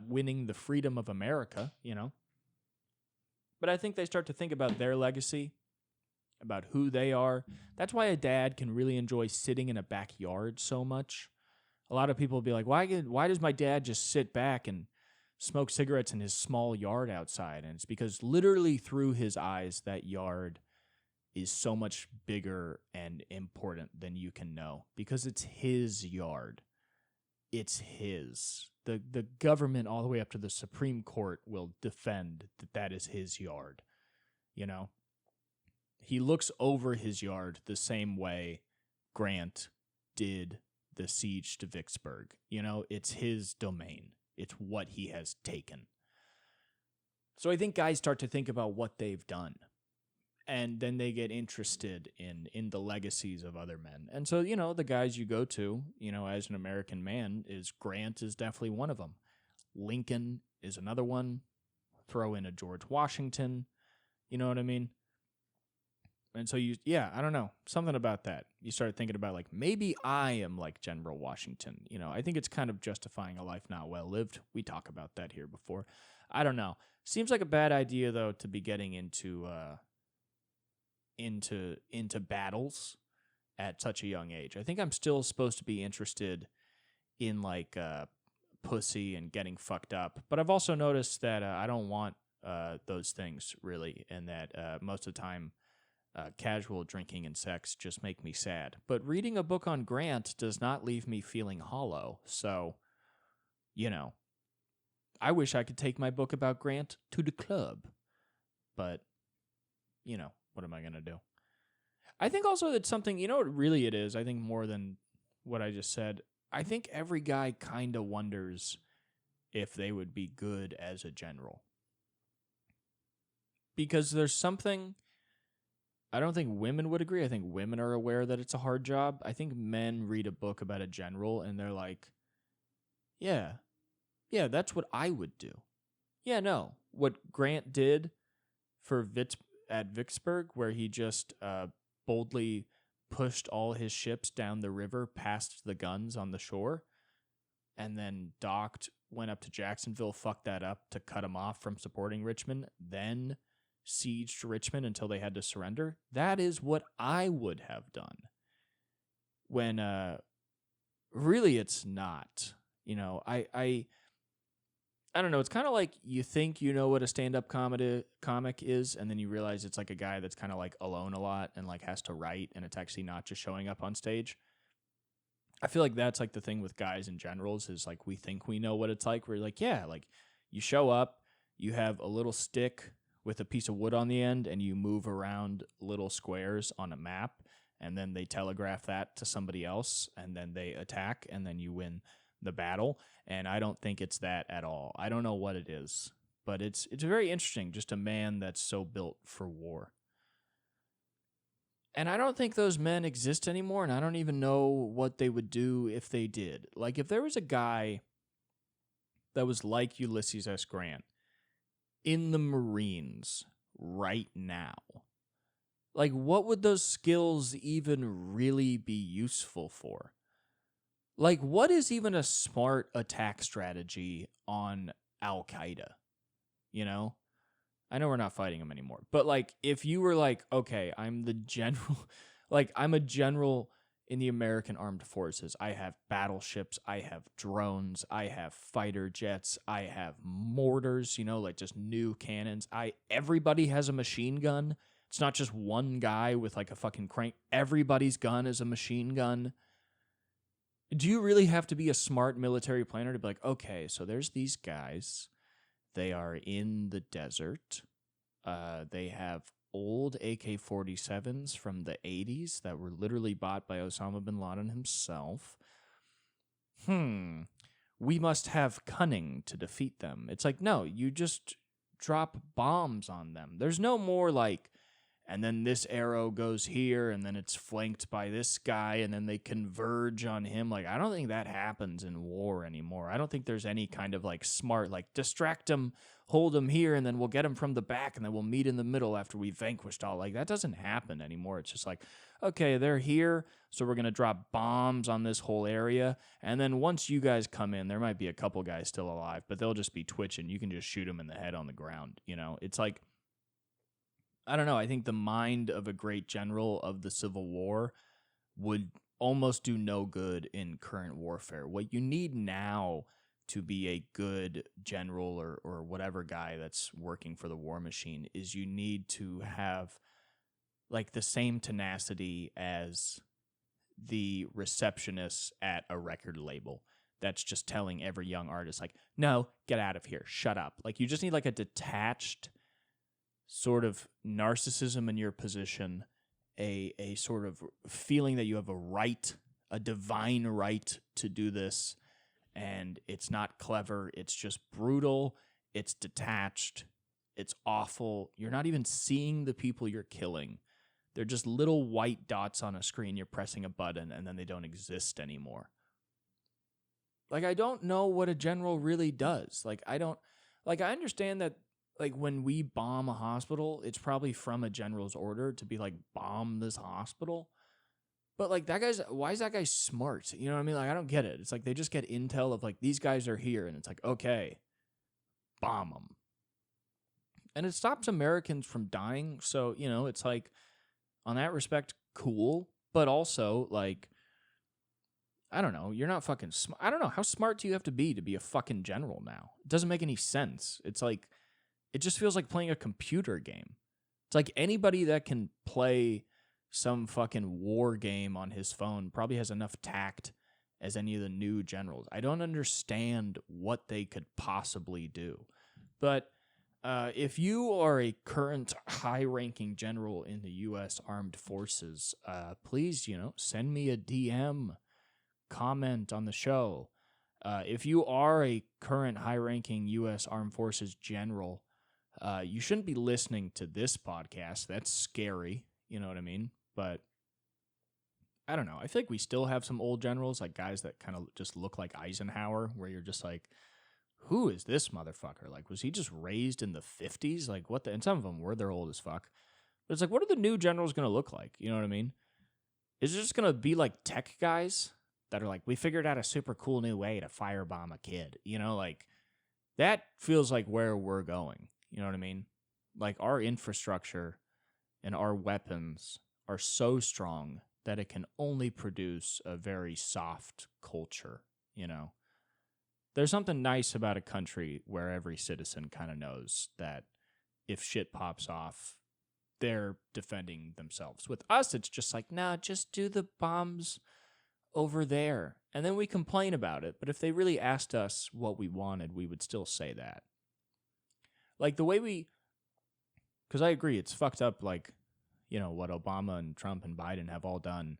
winning the freedom of America, But I think they start to think about their legacy, about who they are. That's why a dad can really enjoy sitting in a backyard so much. A lot of people will be like, why does my dad just sit back and smoke cigarettes in his small yard outside? And it's because literally through his eyes, that yard is so much bigger and important than you can know, because it's his yard. It's his. The government all the way up to the Supreme Court will defend that is his yard. You know? He looks over his yard the same way Grant did the siege to Vicksburg. You know, it's his domain. It's what he has taken. So I think guys start to think about what they've done. And then they get interested in the legacies of other men. And so, you know, the guys you go to, you know, as an American man, is Grant is definitely one of them. Lincoln is another one. Throw in a George Washington. You know what I mean? And so I don't know. Something about that. You start thinking about, like, maybe I am like General Washington. You know, I think it's kind of justifying a life not well lived. We talk about that here before. I don't know. Seems like a bad idea, though, to be getting into battles at such a young age. I think I'm still supposed to be interested in, like, pussy and getting fucked up. But I've also noticed that I don't want those things, really, and that most of the time casual drinking and sex just make me sad. But reading a book on Grant does not leave me feeling hollow. So, you know, I wish I could take my book about Grant to the club. But, you know, what am I going to do? I think also that something, you know what really it is? I think more than what I just said, I think every guy kind of wonders if they would be good as a general. Because there's something, I don't think women would agree. I think women are aware that it's a hard job. I think men read a book about a general and they're like, yeah, that's what I would do. Yeah, no. What Grant did at Vicksburg, where he just boldly pushed all his ships down the river past the guns on the shore, and then docked, went up to Jacksonville, fucked that up to cut him off from supporting Richmond, then sieged Richmond until they had to surrender. That is what I would have done. When really it's not. You know, I don't know. It's kind of like you think you know what a stand-up comic is, and then you realize it's like a guy that's kind of like alone a lot and like has to write, and it's actually not just showing up on stage. I feel like that's like the thing with guys in generals is like we think we know what it's like. We're like, yeah, like you show up, you have a little stick with a piece of wood on the end, and you move around little squares on a map, and then they telegraph that to somebody else, and then they attack, and then you win the battle. And I don't think it's that at all. I don't know what it is, but it's very interesting, just a man that's so built for war. And I don't think those men exist anymore, and I don't even know what they would do if they did. Like, if there was a guy that was like Ulysses S. Grant in the Marines right now, like, what would those skills even really be useful for? Like, what is even a smart attack strategy on Al-Qaeda? You know? I know we're not fighting them anymore. But, like, if you were like, okay, I'm the general, like, I'm a general in the American Armed Forces. I have battleships. I have drones. I have fighter jets. I have mortars, you know, like just new cannons. Everybody has a machine gun. It's not just one guy with, like, a fucking crank. Everybody's gun is a machine gun. Do you really have to be a smart military planner to be like, okay, so there's these guys. They are in the desert. They have old AK-47s from the 80s that were literally bought by Osama bin Laden himself. We must have cunning to defeat them. It's like, no, you just drop bombs on them. There's no more like, and then this arrow goes here, and then it's flanked by this guy, and then they converge on him. Like, I don't think that happens in war anymore. I don't think there's any kind of, like, smart, like, distract him, hold him here, and then we'll get him from the back, and then we'll meet in the middle after we've vanquished all. Like, that doesn't happen anymore. It's just like, okay, they're here, so we're going to drop bombs on this whole area, and then once you guys come in, there might be a couple guys still alive, but they'll just be twitching. You can just shoot them in the head on the ground, you know? It's like, I don't know. I think the mind of a great general of the Civil War would almost do no good in current warfare. What you need now to be a good general or whatever guy that's working for the war machine is you need to have like the same tenacity as the receptionist at a record label that's just telling every young artist like, no, get out of here, shut up. Like you just need like a detached sort of narcissism in your position, a sort of feeling that you have a right, a divine right to do this, and it's not clever, it's just brutal, it's detached, it's awful. You're not even seeing the people you're killing. They're just little white dots on a screen. You're pressing a button, and then they don't exist anymore. Like, I don't know what a general really does. Like, I understand that, like, when we bomb a hospital, it's probably from a general's order to be like, bomb this hospital. But, like, why is that guy smart? You know what I mean? Like, I don't get it. It's like they just get intel of, like, these guys are here, and it's like, okay, bomb them. And it stops Americans from dying, so, you know, it's like, on that respect, cool. But also, like, I don't know, you're not fucking smart. I don't know, how smart do you have to be a fucking general now? It doesn't make any sense. It's like, it just feels like playing a computer game. It's like anybody that can play some fucking war game on his phone probably has enough tact as any of the new generals. I don't understand what they could possibly do. But if you are a current high-ranking general in the U.S. Armed Forces, please, send me a DM, comment on the show. If you are a current high-ranking U.S. Armed Forces general, you shouldn't be listening to this podcast. That's scary. You know what I mean? But I don't know. I feel like we still have some old generals, like guys that kind of just look like Eisenhower, where you're just like, who is this motherfucker? Like, was he just raised in the 50s? Like, what the... And some of them were. They're old as fuck. But it's like, what are the new generals going to look like? You know what I mean? Is it just going to be like tech guys that are like, we figured out a super cool new way to firebomb a kid? You know, like, that feels like where we're going. You know what I mean? Like, our infrastructure and our weapons are so strong that it can only produce a very soft culture, you know? There's something nice about a country where every citizen kind of knows that if shit pops off, they're defending themselves. With us, it's just like, nah, just do the bombs over there. And then we complain about it. But if they really asked us what we wanted, we would still say that. Like the way because I agree, it's fucked up, like, what Obama and Trump and Biden have all done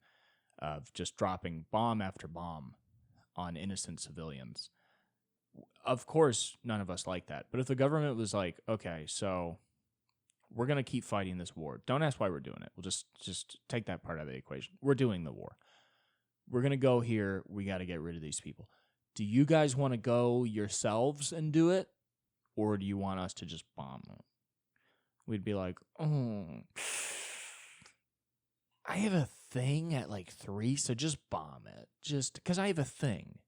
of just dropping bomb after bomb on innocent civilians. Of course, none of us like that. But if the government was like, okay, so we're going to keep fighting this war. Don't ask why we're doing it. We'll just take that part out of the equation. We're doing the war. We're going to go here. We got to get rid of these people. Do you guys want to go yourselves and do it? Or do you want us to just bomb it? We'd be like, oh, I have a thing at like 3, so just bomb it. Just because I have a thing.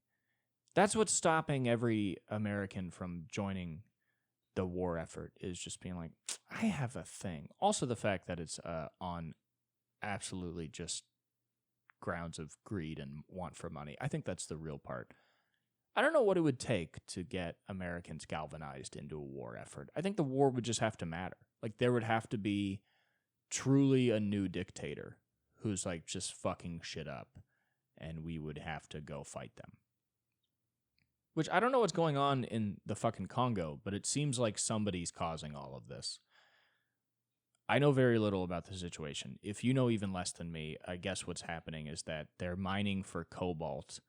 That's what's stopping every American from joining the war effort, is just being like, I have a thing. Also, the fact that it's on absolutely just grounds of greed and want for money. I think that's the real part. I don't know what it would take to get Americans galvanized into a war effort. I think the war would just have to matter. Like, there would have to be truly a new dictator who's like just fucking shit up, and we would have to go fight them. Which, I don't know what's going on in the fucking Congo, but it seems like somebody's causing all of this. I know very little about the situation. If you know even less than me, I guess what's happening is that they're mining for cobalt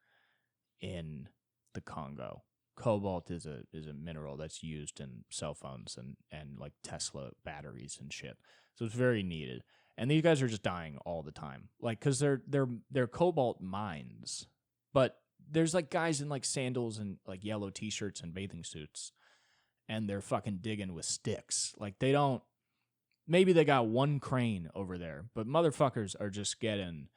in the Congo. Cobalt is a mineral that's used in cell phones and like Tesla batteries and shit. So it's very needed. And these guys are just dying all the time. Like, because they're cobalt mines. But there's like guys in like sandals and like yellow t-shirts and bathing suits, and they're fucking digging with sticks. Like, they don't, maybe they got one crane over there, but motherfuckers are just getting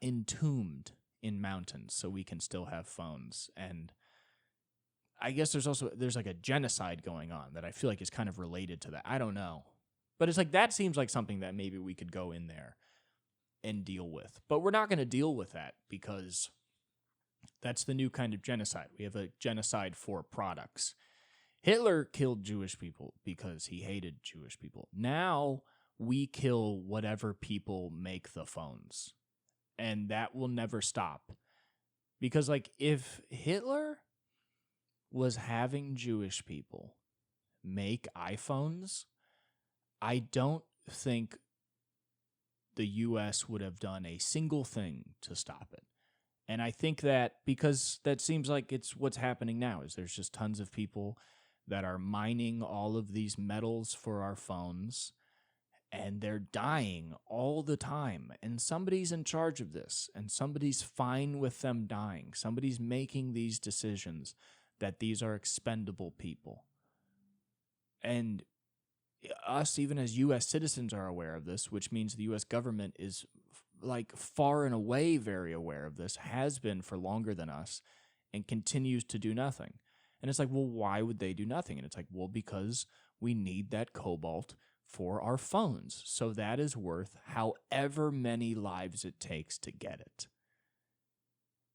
entombed in mountains so we can still have phones. And I guess there's like a genocide going on that I feel like is kind of related to that. I don't know. But it's like, that seems like something that maybe we could go in there and deal with. But we're not going to deal with that because that's the new kind of genocide. We have a genocide for products. Hitler killed Jewish people because he hated Jewish people. Now we kill whatever people make the phones. And that will never stop. Because, like, if Hitler was having Jewish people make iPhones, I don't think the U.S. would have done a single thing to stop it. And I think that because that seems like it's what's happening now, is there's just tons of people that are mining all of these metals for our phones, and they're dying all the time. And somebody's in charge of this, and somebody's fine with them dying. Somebody's making these decisions that these are expendable people. And us, even as U.S. citizens, are aware of this, which means the U.S. government is like far and away very aware of this, has been for longer than us, and continues to do nothing. And it's like, well, why would they do nothing? And it's like, well, because we need that cobalt for our phones. So that is worth however many lives it takes to get it.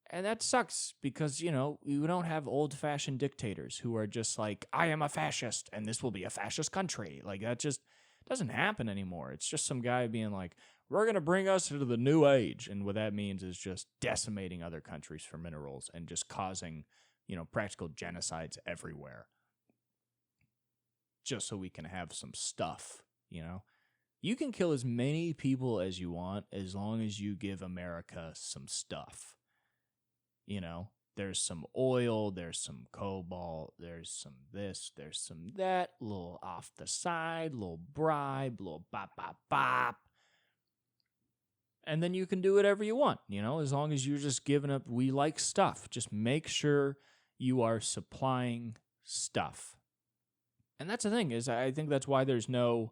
And that sucks because, you know, you don't have old-fashioned dictators who are just like, I am a fascist and this will be a fascist country. Like, that just doesn't happen anymore. It's just some guy being like, we're going to bring us into the new age. And what that means is just decimating other countries for minerals and just causing, you know, practical genocides everywhere. Just so we can have some stuff, you know? You can kill as many people as you want as long as you give America some stuff. You know, there's some oil, there's some cobalt, there's some this, there's some that, little off the side, little bribe, little bop, bop, bop. And then you can do whatever you want, you know, as long as you're just giving up, we like stuff. Just make sure you are supplying stuff. And that's the thing, is I think that's why there's no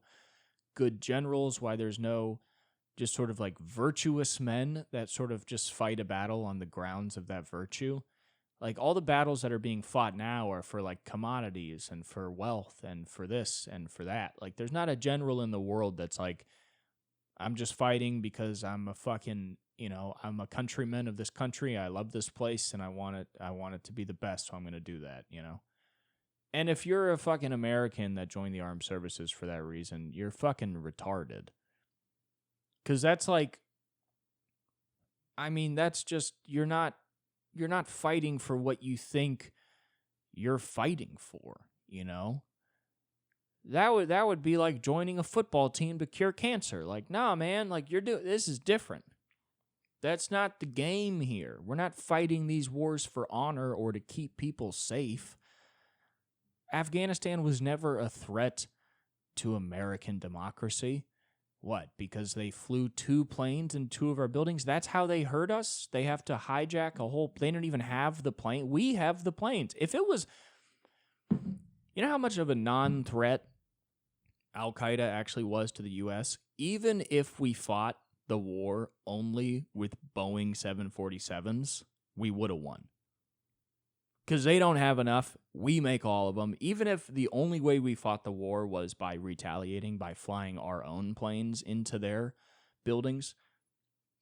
good generals, why there's no just sort of like virtuous men that sort of just fight a battle on the grounds of that virtue. Like, all the battles that are being fought now are for like commodities and for wealth and for this and for that. Like, there's not a general in the world that's like, I'm just fighting because I'm a fucking, you know, I'm a countryman of this country. I love this place and I want it to be the best, so I'm going to do that, you know? And if you're a fucking American that joined the armed services for that reason, you're fucking retarded. Because that's like, I mean, that's just, you're not fighting for what you think you're fighting for, you know? That would be like joining a football team to cure cancer. Like, nah, man, like, this is different. That's not the game here. We're not fighting these wars for honor or to keep people safe. Afghanistan was never a threat to American democracy. What? Because they flew 2 planes in 2 of our buildings? That's how they hurt us? They have to hijack a whole... They don't even have the plane. We have the planes. If it was... You know how much of a non-threat Al-Qaeda actually was to the U.S.? Even if we fought the war only with Boeing 747s, we would have won. Because they don't have enough. We make all of them. Even if the only way we fought the war was by retaliating, by flying our own planes into their buildings,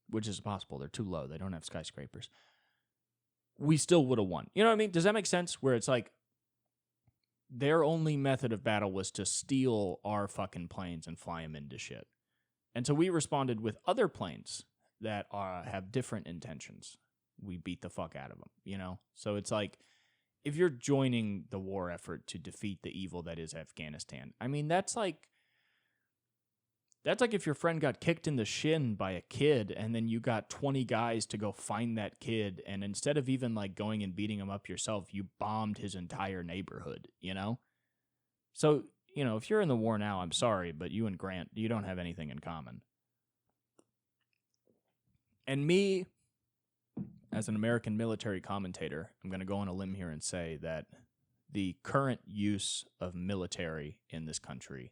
which is possible. They're too low. They don't have skyscrapers. We still would have won. You know what I mean? Does that make sense? Where it's like their only method of battle was to steal our fucking planes and fly them into shit. And so we responded with other planes that have different intentions. We beat the fuck out of them, you know? So it's like, if you're joining the war effort to defeat the evil that is Afghanistan, I mean, that's like if your friend got kicked in the shin by a kid and then you got 20 guys to go find that kid, and instead of even like going and beating him up yourself, you bombed his entire neighborhood, you know? So, you know, if you're in the war now, I'm sorry, but you and Grant, you don't have anything in common. And me, as an American military commentator, I'm going to go on a limb here and say that the current use of military in this country,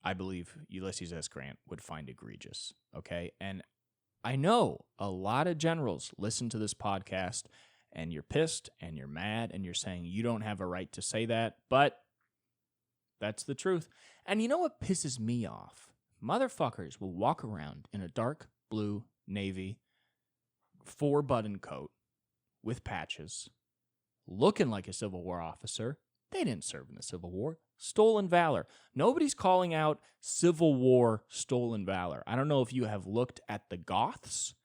I believe Ulysses S. Grant would find egregious, okay? And I know a lot of generals listen to this podcast, and you're pissed, and you're mad, and you're saying you don't have a right to say that, but That's the truth. And you know what pisses me off? Motherfuckers will walk around in a dark blue navy 4-button coat with patches, looking like a Civil War officer. They didn't serve in the Civil War. Stolen valor. Nobody's calling out Civil War stolen valor. I don't know if you have looked at the Goths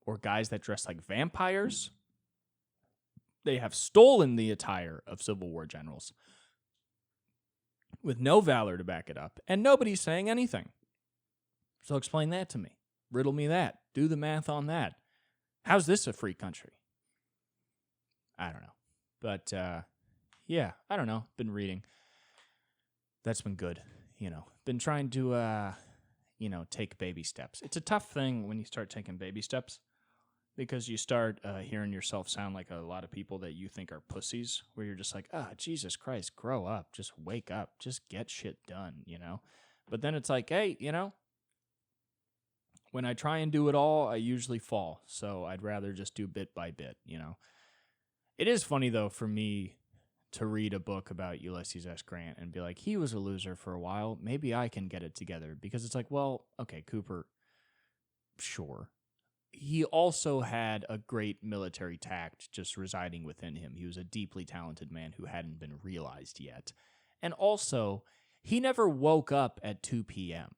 or guys that dress like vampires. They have stolen the attire of Civil War generals with no valor to back it up, and nobody's saying anything. So explain that to me. Riddle me that. Do the math on that. How's this a free country? I don't know. But, yeah, I don't know. Been reading. That's been good. Been trying to, take baby steps. It's a tough thing when you start taking baby steps because you start hearing yourself sound like a lot of people that you think are pussies, where you're just like, Jesus Christ, grow up. Just wake up. Just get shit done, But then it's like, hey, when I try and do it all, I usually fall. So I'd rather just do bit by bit, It is funny, though, for me to read a book about Ulysses S. Grant and be like, he was a loser for a while. Maybe I can get it together. Because it's like, well, okay, Cooper, sure. He also had a great military tact just residing within him. He was a deeply talented man who hadn't been realized yet. And also, he never woke up at 2 p.m.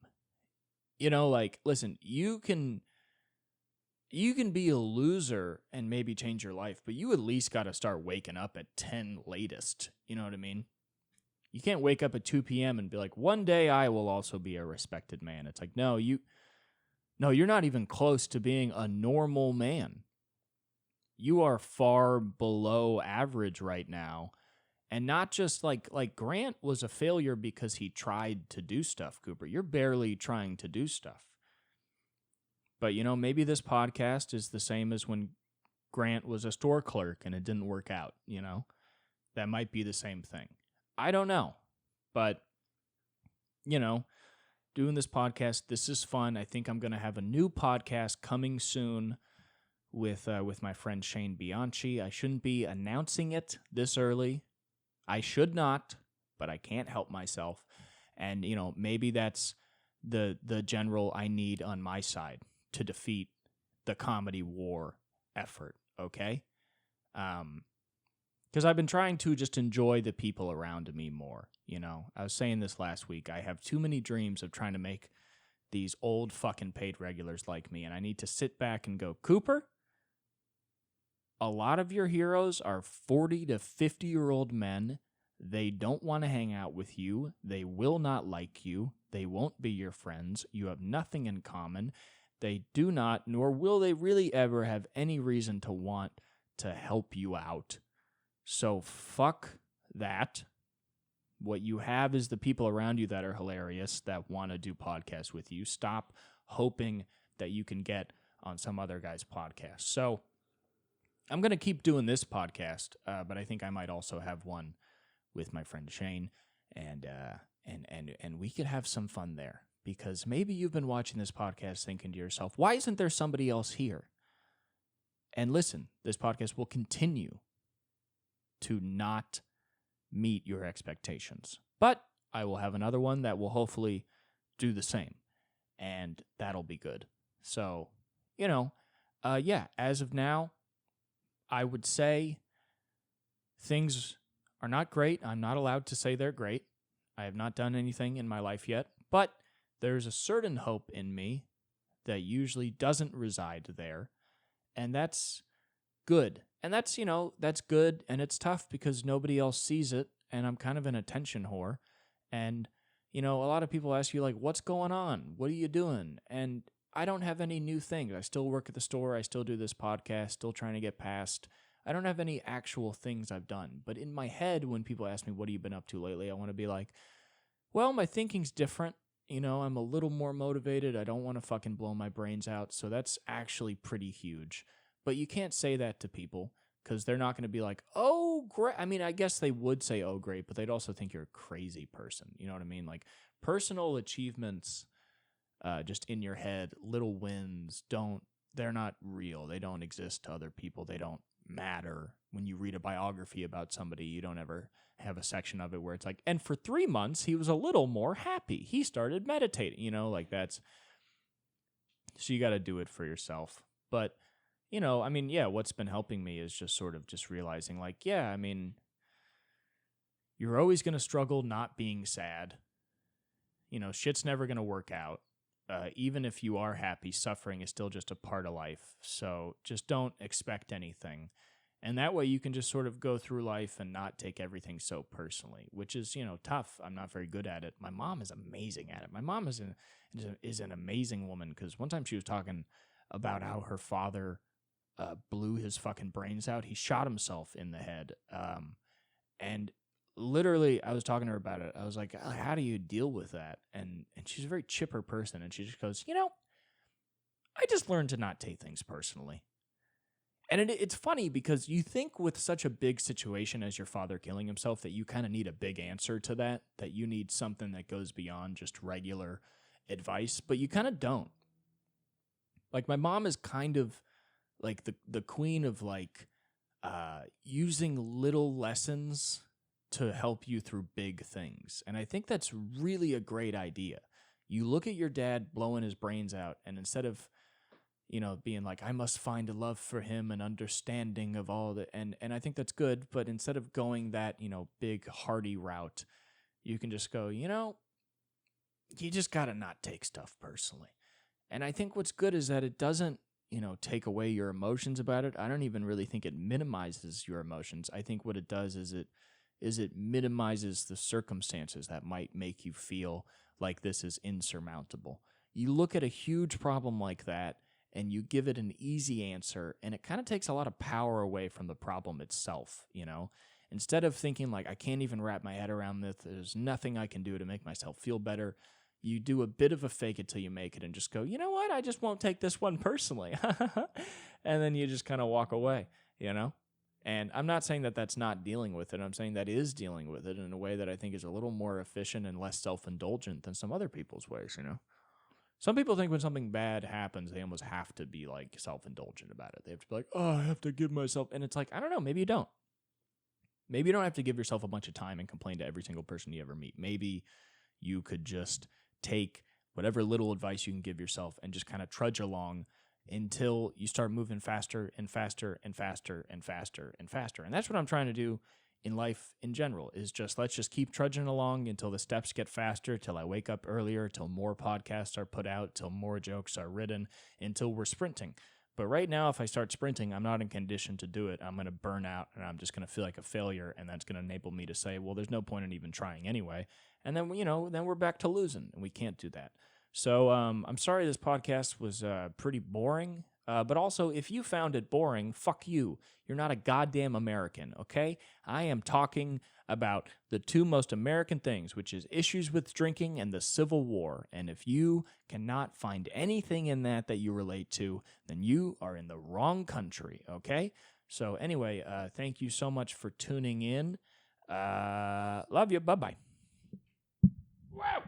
Listen, you can be a loser and maybe change your life, but you at least got to start waking up at 10 latest. You know what I mean? You can't wake up at 2 p.m. and be like, one day I will also be a respected man. It's like, no, you're not even close to being a normal man. You are far below average right now. And not just like Grant was a failure because he tried to do stuff, Cooper. You're barely trying to do stuff. But, maybe this podcast is the same as when Grant was a store clerk and it didn't work out, That might be the same thing. I don't know. But, doing this podcast, this is fun. I think I'm going to have a new podcast coming soon with my friend Shane Bianchi. I shouldn't be announcing it this early. I should not, but I can't help myself. And, maybe that's the general I need on my side to defeat the comedy war effort, okay? Because I've been trying to just enjoy the people around me more, I was saying this last week. I have too many dreams of trying to make these old fucking paid regulars like me, and I need to sit back and go, Cooper, a lot of your heroes are 40 to 50-year-old men. They don't want to hang out with you. They will not like you. They won't be your friends. You have nothing in common. They do not, nor will they really ever have any reason to want to help you out. So fuck that. What you have is the people around you that are hilarious, that want to do podcasts with you. Stop hoping that you can get on some other guy's podcast. So I'm going to keep doing this podcast, but I think I might also have one with my friend Shane, and we could have some fun there. Because maybe you've been watching this podcast thinking to yourself, why isn't there somebody else here? And listen, this podcast will continue to not meet your expectations. But I will have another one that will hopefully do the same. And that'll be good. So, as of now, I would say things are not great. I'm not allowed to say they're great. I have not done anything in my life yet. But there's a certain hope in me that usually doesn't reside there, and that's good. And that's good, and it's tough because nobody else sees it, and I'm kind of an attention whore. And, a lot of people ask you, like, what's going on? What are you doing? And I don't have any new things. I still work at the store. I still do this podcast, still trying to get past. I don't have any actual things I've done. But in my head, when people ask me, what have you been up to lately? I want to be like, well, my thinking's different. I'm a little more motivated. I don't want to fucking blow my brains out. So that's actually pretty huge. But you can't say that to people because they're not going to be like, oh, great. I mean, I guess they would say, oh, great, but they'd also think you're a crazy person. You know what I mean? Like personal achievements just in your head, little wins, they're not real. They don't exist to other people. They don't matter. when you read a biography about somebody, you don't ever have a section of it where it's like, and for 3 months, he was a little more happy. He started meditating, like that's, so you got to do it for yourself. But, I mean, yeah, what's been helping me is just sort of just realizing like, yeah, I mean, you're always going to struggle not being sad. Shit's never going to work out. Even if you are happy, suffering is still just a part of life. So just don't expect anything. And that way you can just sort of go through life and not take everything so personally, which is, tough. I'm not very good at it. My mom is amazing at it. My mom is an amazing woman, because one time she was talking about how her father blew his fucking brains out. He shot himself in the head. And literally, I was talking to her about it. I was like, how do you deal with that? And she's a very chipper person, and she just goes, I just learned to not take things personally. And it's funny because you think with such a big situation as your father killing himself that you kind of need a big answer to that you need something that goes beyond just regular advice, but you kind of don't. Like, my mom is kind of like the queen of like using little lessons to help you through big things. And I think that's really a great idea. You look at your dad blowing his brains out, and instead of being like, I must find a love for him and understanding of all that. And I think that's good. But instead of going that, big, hearty route, you can just go, you just got to not take stuff personally. And I think what's good is that it doesn't, take away your emotions about it. I don't even really think it minimizes your emotions. I think what it does is it minimizes the circumstances that might make you feel like this is insurmountable. You look at a huge problem like that, and you give it an easy answer, and it kind of takes a lot of power away from the problem itself, Instead of thinking like, I can't even wrap my head around this, there's nothing I can do to make myself feel better, you do a bit of a fake it till you make it and just go, you know what, I just won't take this one personally. And then you just kind of walk away, And I'm not saying that that's not dealing with it. I'm saying that is dealing with it in a way that I think is a little more efficient and less self-indulgent than some other people's ways, Some people think when something bad happens, they almost have to be like self-indulgent about it. They have to be like, oh, I have to give myself. And it's like, I don't know, maybe you don't. Maybe you don't have to give yourself a bunch of time and complain to every single person you ever meet. Maybe you could just take whatever little advice you can give yourself and just kind of trudge along until you start moving faster and faster and faster and faster and faster. And that's what I'm trying to do in life in general, is just let's just keep trudging along until the steps get faster, till I wake up earlier, till more podcasts are put out, till more jokes are written, until we're sprinting. But right now, if I start sprinting, I'm not in condition to do it. I'm going to burn out, and I'm just going to feel like a failure, and that's going to enable me to say, well, there's no point in even trying anyway. And then, then we're back to losing, and we can't do that. So I'm sorry this podcast was pretty boring. But also, if you found it boring, fuck you. You're not a goddamn American, okay? I am talking about the two most American things, which is issues with drinking and the Civil War. And if you cannot find anything in that you relate to, then you are in the wrong country, okay? So anyway, thank you so much for tuning in. Love you. Bye-bye. Wow.